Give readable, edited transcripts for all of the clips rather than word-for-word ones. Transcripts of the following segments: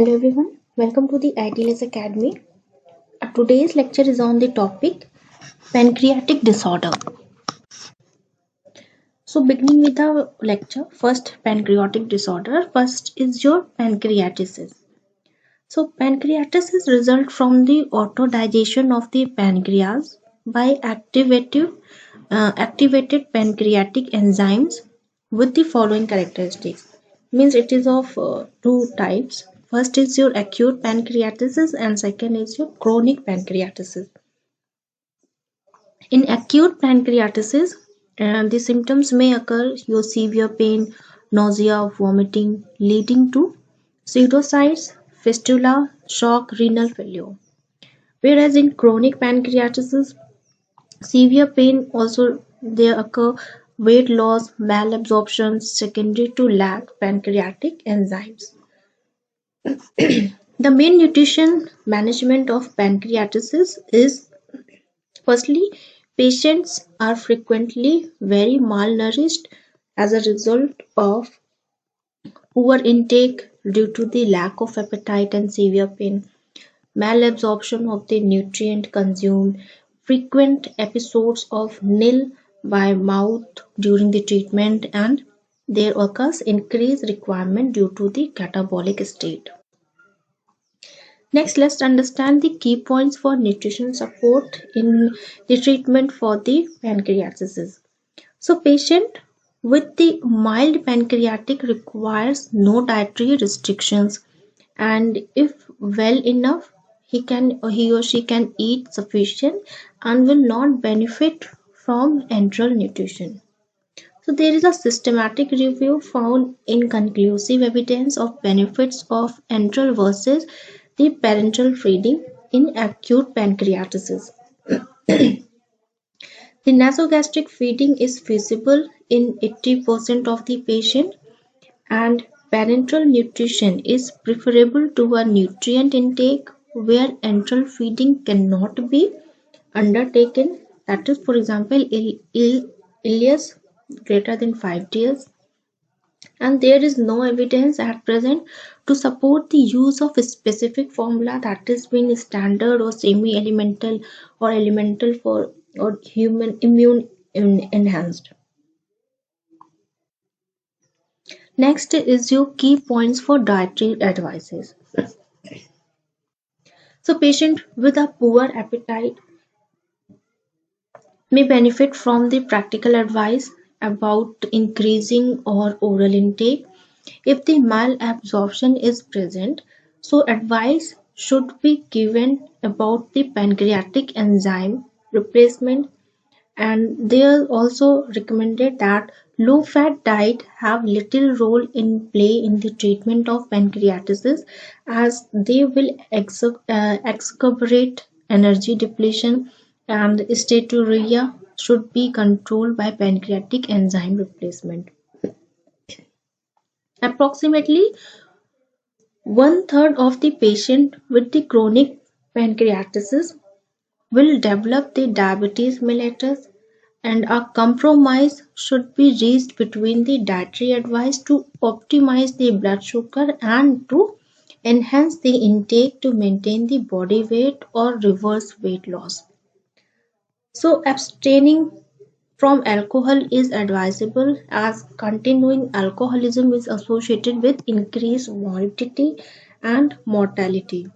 Hello everyone, welcome to the ITLS Academy. Today's lecture is on the topic pancreatic disorder. So beginning with the lecture, first pancreatic disorder. First is your pancreatitis. So pancreatitis result from the autodigestion of the pancreas by activated pancreatic enzymes with the following characteristics. Means it is of two types. First is your acute pancreatitis and second is your chronic pancreatitis. In acute pancreatitis, the symptoms may occur your severe pain, nausea, vomiting, leading to pseudocytes, fistula, shock, renal failure. Whereas in chronic pancreatitis, severe pain also there occur, weight loss, malabsorption secondary to lack pancreatic enzymes. The main nutrition management of pancreatitis is firstly, patients are frequently very malnourished as a result of poor intake due to the lack of appetite and severe pain, malabsorption of the nutrient consumed, frequent episodes of nil by mouth during the treatment, and there occurs increased requirement due to the catabolic state. Next, let's understand the key points for nutrition support in the treatment for the pancreatitis. So, patient with the mild pancreatic requires no dietary restrictions, and if well enough, he or she can eat sufficient and will not benefit from enteral nutrition. So there is a systematic review found inconclusive evidence of benefits of enteral versus the parenteral feeding in acute pancreatitis. The nasogastric feeding is feasible in 80% of the patient, and parenteral nutrition is preferable to a nutrient intake where enteral feeding cannot be undertaken. That is, for example, ileus greater than 5 days, and there is no evidence at present to support the use of a specific formula that is being standard or semi-elemental or elemental for or human immune enhanced. Next is your key points for dietary advices. So patient with a poor appetite may benefit from the practical advice about increasing or oral intake. If the malabsorption is present, so advice should be given about the pancreatic enzyme replacement, and they are also recommended that low fat diet have little role in play in the treatment of pancreatitis as they will exacerbate energy depletion, and steatorrhea should be controlled by pancreatic enzyme replacement. Approximately one third of the patient with the chronic pancreatitis will develop the diabetes mellitus, and a compromise should be reached between the dietary advice to optimize the blood sugar and to enhance the intake to maintain the body weight or reverse weight loss. So abstaining from alcohol is advisable as continuing alcoholism is associated with increased morbidity and mortality.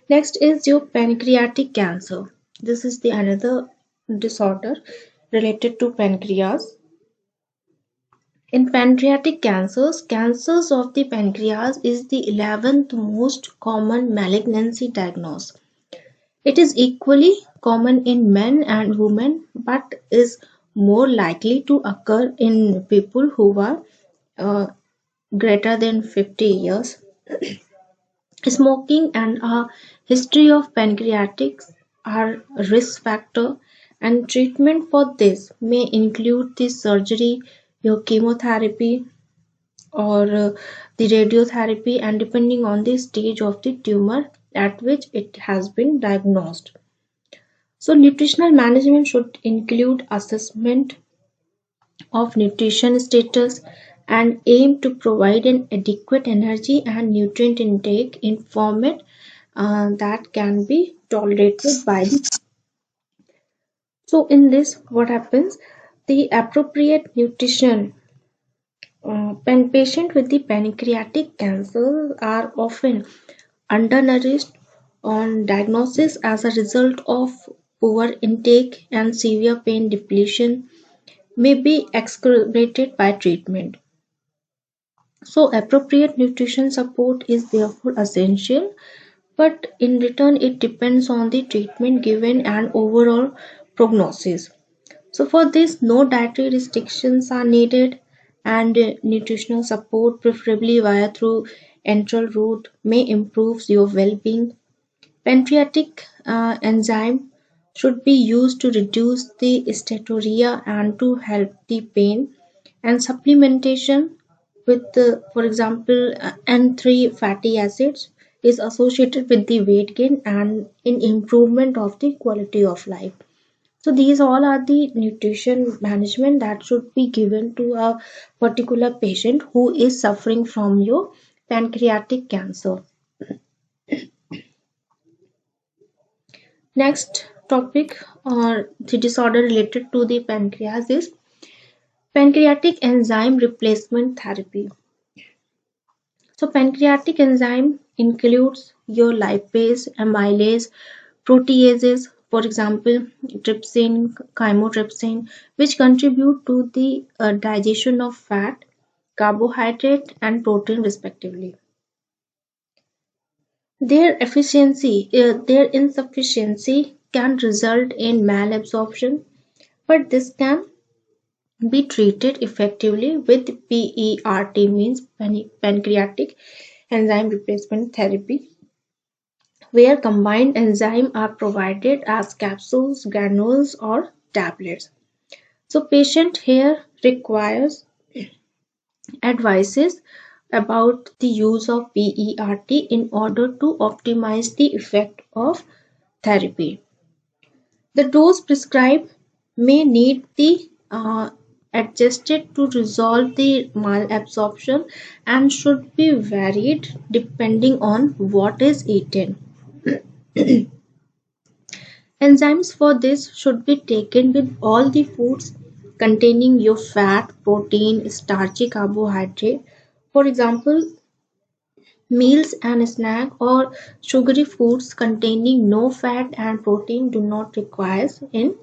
Next is your pancreatic cancer. This is the another disorder related to pancreas. In pancreatic cancers of the pancreas is the 11th most common malignancy diagnosed. It is equally common in men and women but is more likely to occur in people who are uh, greater than 50 years. Smoking and a history of pancreatitis are risk factor, and treatment for this may include the surgery, your chemotherapy, or the radiotherapy, and depending on the stage of the tumor at which it has been diagnosed. So nutritional management should include assessment of nutrition status, and aim to provide an adequate energy and nutrient intake in format that can be tolerated by the. So in this, what happens? The appropriate nutrition. Patients with the pancreatic cancer are often undernourished on diagnosis as a result of poor intake, and severe pain depletion may be exacerbated by treatment. So appropriate nutrition support is therefore essential, but in return it depends on the treatment given and overall prognosis. So for this, no dietary restrictions are needed, and nutritional support, preferably via through enteral route, may improve your well-being. Pancreatic enzyme should be used to reduce the steatorrhea and to help the pain, and supplementation with, for example, N3 fatty acids is associated with the weight gain and in improvement of the quality of life. So these all are the nutrition management that should be given to a particular patient who is suffering from your pancreatic cancer. Next topic or the disorder related to the pancreas is pancreatic enzyme replacement therapy. So pancreatic enzyme includes your lipase, amylase, proteases, for example, trypsin, chymotrypsin, which contribute to the digestion of fat, carbohydrate, and protein respectively. Their insufficiency can result in malabsorption, but this can be treated effectively with PERT, means pancreatic enzyme replacement therapy, where combined enzymes are provided as capsules, granules, or tablets. So patient here requires advices about the use of PERT in order to optimize the effect of therapy. The dose prescribed may need the adjusted to resolve the malabsorption and should be varied depending on what is eaten. Enzymes for this should be taken with all the foods containing your fat, protein, starchy carbohydrate. For example, meals and snack or sugary foods containing no fat and protein do not require in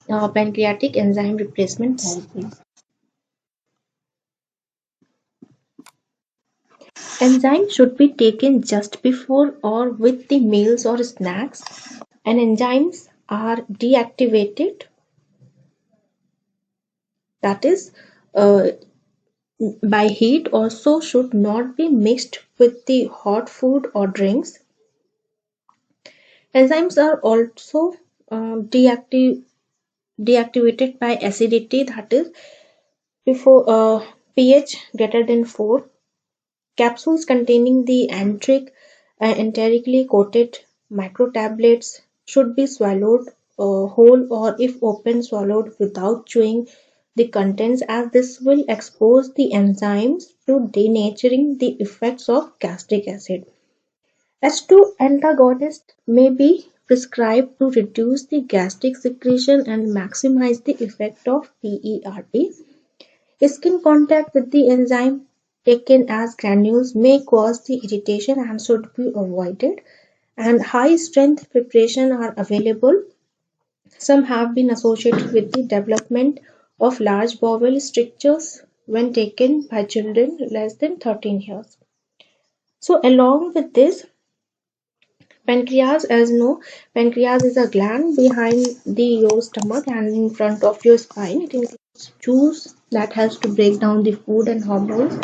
pancreatic enzyme replacement therapy. Enzymes should be taken just before or with the meals or snacks, and enzymes are deactivated, that is, uh, by heat, also should not be mixed with the hot food or drinks. Enzymes are also deactivated by acidity, that is, before pH greater than 4. Capsules containing the enterically coated microtablets should be swallowed whole, or if open, swallowed without chewing the contents, as this will expose the enzymes to denaturing the effects of gastric acid. H2 antagonist may be prescribed to reduce the gastric secretion and maximize the effect of PERT. Skin contact with the enzyme taken as granules may cause the irritation and should be avoided. And high strength preparation are available. Some have been associated with the development of large bowel strictures when taken by children less than 13 years. So along with this, pancreas, as know, pancreas is a gland behind your stomach and in front of your spine. It includes juice that helps to break down the food and hormones.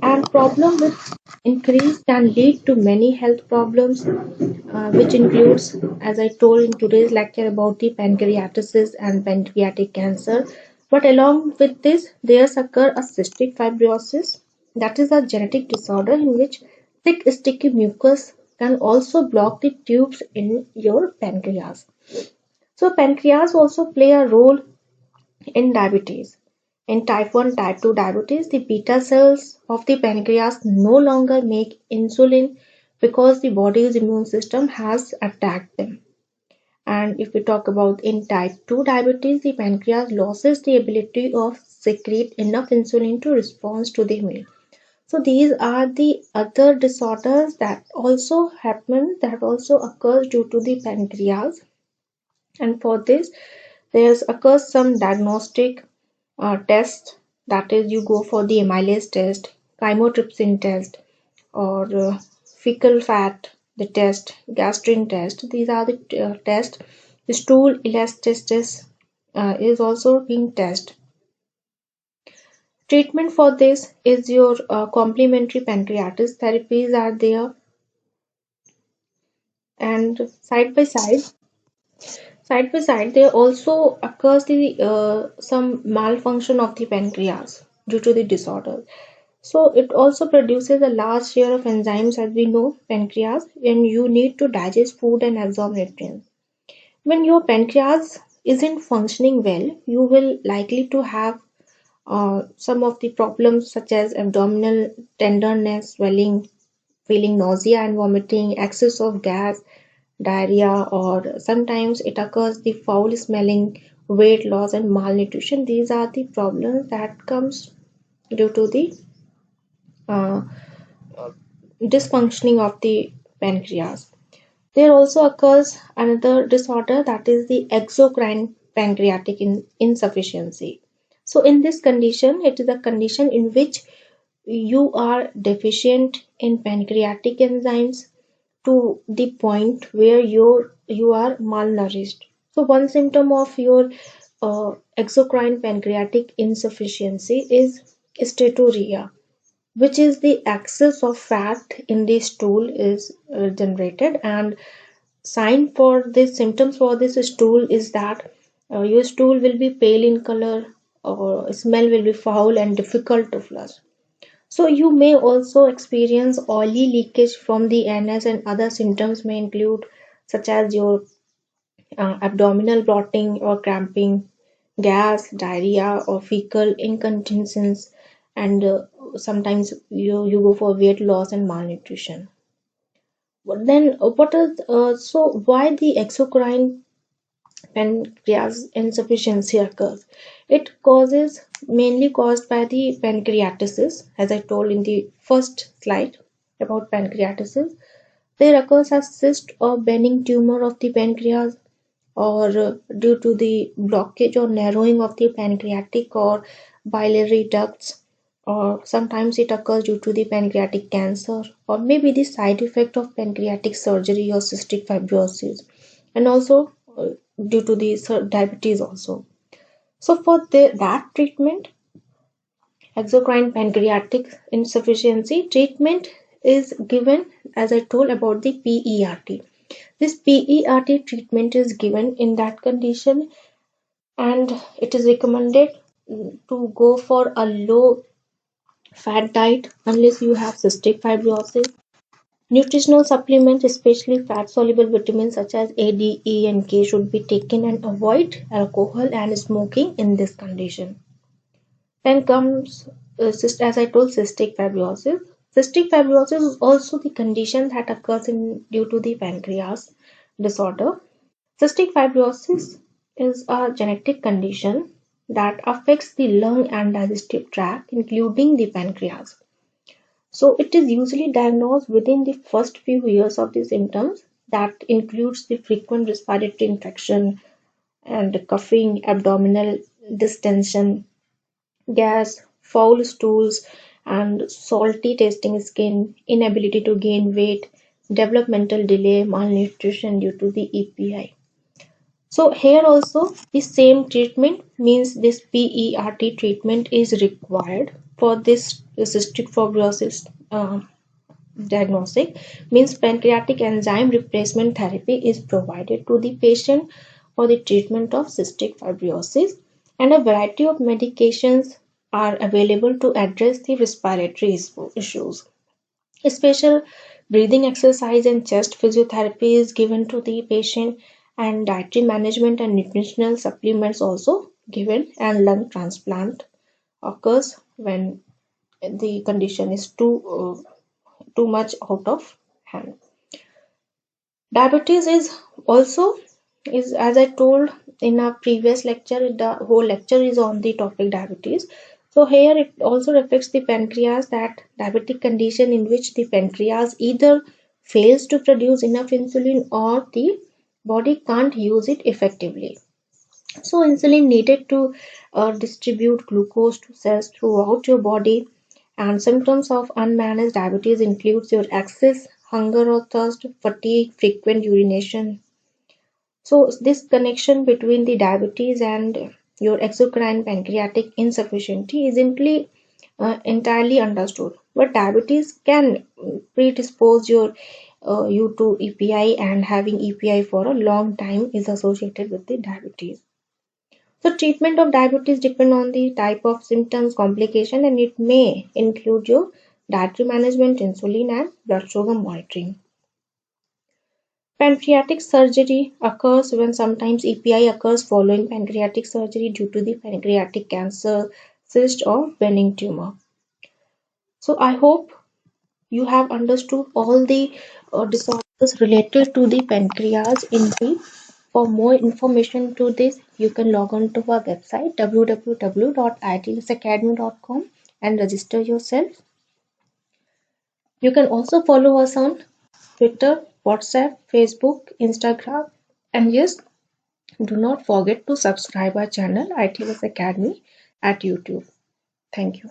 And problem with increase can lead to many health problems, which includes, as I told in today's lecture, about the pancreatitis and pancreatic cancer. But along with this, there occur a cystic fibrosis, that is a genetic disorder in which thick sticky mucus can also block the tubes in your pancreas. So pancreas also play a role in diabetes. In type 1, type 2 diabetes, the beta cells of the pancreas no longer make insulin because the body's immune system has attacked them. And if we talk about in type 2 diabetes, the pancreas loses the ability of secrete enough insulin to respond to the meal. So these are the other disorders that also happen, that also occurs due to the pancreas. And for this, there's occurs some diagnostic tests. That is, you go for the amylase test, chymotrypsin test, or fecal fat the test, gastrin test. These are the tests. The stool elasticity is also being tested. Treatment for this is your complementary pancreatitis therapies are there, and side by side there also occurs the some malfunction of the pancreas due to the disorder. So it also produces a large share of enzymes, as we know, pancreas, and you need to digest food and absorb nutrients. When your pancreas isn't functioning well, you will likely to have some of the problems such as abdominal tenderness, swelling, feeling nausea and vomiting, excess of gas, diarrhea, or sometimes it occurs the foul smelling, weight loss and malnutrition. These are the problems that comes due to the uh, dysfunctioning of the pancreas. There also occurs another disorder, that is the exocrine pancreatic insufficiency. So, in this condition, it is a condition in which you are deficient in pancreatic enzymes to the point where you are malnourished. So, one symptom of your exocrine pancreatic insufficiency is steatorrhea, which is the excess of fat in the stool is generated, and sign for this symptoms for this stool is that your stool will be pale in color or smell will be foul and difficult to flush. So you may also experience oily leakage from the anus, and other symptoms may include such as your abdominal bloating or cramping, gas, diarrhea, or fecal incontinence, and sometimes you go for weight loss and malnutrition. But then, what is so why the exocrine pancreas insufficiency occurs? It causes mainly caused by the pancreatitis, as I told in the first slide about pancreatitis. There occurs a cyst or benign tumor of the pancreas, or due to the blockage or narrowing of the pancreatic or biliary ducts, or sometimes it occurs due to the pancreatic cancer, or maybe the side effect of pancreatic surgery or cystic fibrosis, and also due to the diabetes also. So for that treatment, exocrine pancreatic insufficiency treatment is given, as I told about the PERT. This PERT treatment is given in that condition, and it is recommended to go for a low fat diet unless you have cystic fibrosis. Nutritional supplements, especially fat soluble vitamins such as A, D, E, and K, should be taken, and avoid alcohol and smoking in this condition. Then comes, as I told, cystic fibrosis. Cystic fibrosis is also the condition that occurs due to the pancreas disorder. Cystic fibrosis is a genetic condition that affects the lung and digestive tract, including the pancreas. So it is usually diagnosed within the first few years of the symptoms. That includes the frequent respiratory infection and coughing, abdominal distension, gas, foul stools, and salty tasting skin, inability to gain weight, developmental delay, malnutrition due to the EPI. So here also the same treatment, means this PERT treatment is required for this cystic fibrosis diagnostic, means pancreatic enzyme replacement therapy is provided to the patient for the treatment of cystic fibrosis, and a variety of medications are available to address the respiratory issues. Special breathing exercise and chest physiotherapy is given to the patient, and dietary management and nutritional supplements also given, and lung transplant occurs when the condition is too much out of hand. Diabetes is also is, as I told in a previous lecture, the whole lecture is on the topic diabetes. So here it also affects the pancreas, that diabetic condition in which the pancreas either fails to produce enough insulin or the body can't use it effectively. So insulin needed to distribute glucose to cells throughout your body. And symptoms of unmanaged diabetes includes your excess hunger or thirst, fatigue, frequent urination. So this connection between the diabetes and your exocrine pancreatic insufficiency isn't entirely understood. But diabetes can predispose you to EPI, and having EPI for a long time is associated with the diabetes. So treatment of diabetes depend on the type of symptoms, complication, and it may include your dietary management, insulin, and blood sugar monitoring. Pancreatic surgery occurs when sometimes EPI occurs following pancreatic surgery due to the pancreatic cancer, cyst, or benign tumor. So I hope you have understood all the disorders related to the pancreas in brief. For more information to this, you can log on to our website www.itlsacademy.com and register yourself. You can also follow us on Twitter, WhatsApp, Facebook, Instagram, and yes, do not forget to subscribe our channel ITLS Academy at YouTube. Thank you.